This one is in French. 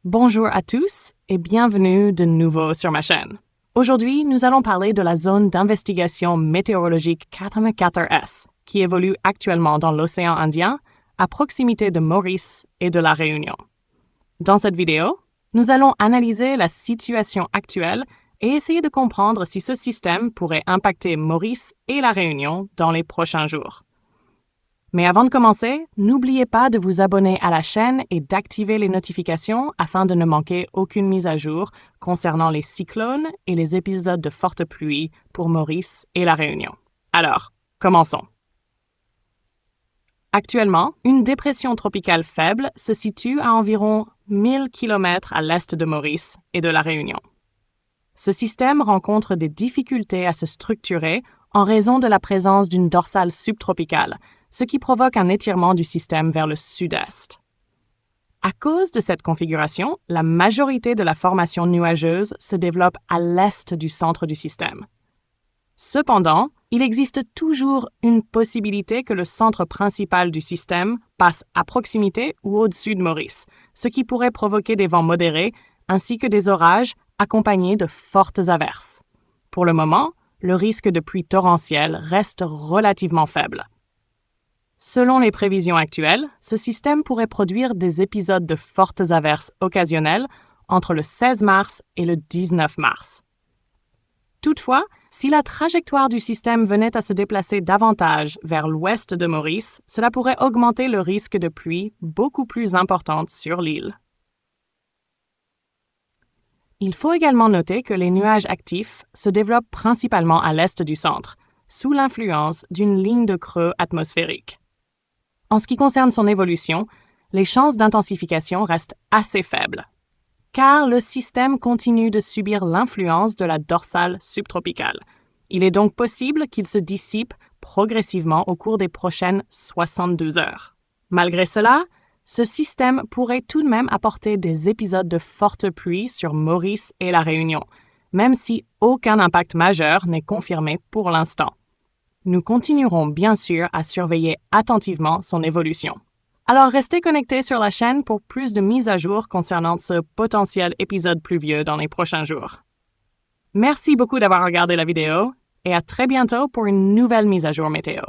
Bonjour à tous et bienvenue de nouveau sur ma chaîne. Aujourd'hui, nous allons parler de la zone d'investigation météorologique 84S qui évolue actuellement dans l'océan Indien à proximité de Maurice et de la Réunion. Dans cette vidéo, nous allons analyser la situation actuelle et essayer de comprendre si ce système pourrait impacter Maurice et la Réunion dans les prochains jours. Mais avant de commencer, n'oubliez pas de vous abonner à la chaîne et d'activer les notifications afin de ne manquer aucune mise à jour concernant les cyclones et les épisodes de forte pluie pour Maurice et la Réunion. Alors, commençons. Actuellement, une dépression tropicale faible se situe à environ 1000 km à l'est de Maurice et de la Réunion. Ce système rencontre des difficultés à se structurer en raison de la présence d'une dorsale subtropicale, ce qui provoque un étirement du système vers le sud-est. À cause de cette configuration, la majorité de la formation nuageuse se développe à l'est du centre du système. Cependant, il existe toujours une possibilité que le centre principal du système passe à proximité ou au-dessus de Maurice, ce qui pourrait provoquer des vents modérés ainsi que des orages accompagnés de fortes averses. Pour le moment, le risque de pluie torrentielle reste relativement faible. Selon les prévisions actuelles, ce système pourrait produire des épisodes de fortes averses occasionnelles entre le 16 mars et le 19 mars. Toutefois, si la trajectoire du système venait à se déplacer davantage vers l'ouest de Maurice, cela pourrait augmenter le risque de pluie beaucoup plus importante sur l'île. Il faut également noter que les nuages actifs se développent principalement à l'est du centre, sous l'influence d'une ligne de creux atmosphérique. En ce qui concerne son évolution, les chances d'intensification restent assez faibles, car le système continue de subir l'influence de la dorsale subtropicale. Il est donc possible qu'il se dissipe progressivement au cours des prochaines 72 heures. Malgré cela, ce système pourrait tout de même apporter des épisodes de forte pluie sur Maurice et la Réunion, même si aucun impact majeur n'est confirmé pour l'instant. Nous continuerons bien sûr à surveiller attentivement son évolution. Alors restez connectés sur la chaîne pour plus de mises à jour concernant ce potentiel épisode pluvieux dans les prochains jours. Merci beaucoup d'avoir regardé la vidéo et à très bientôt pour une nouvelle mise à jour météo.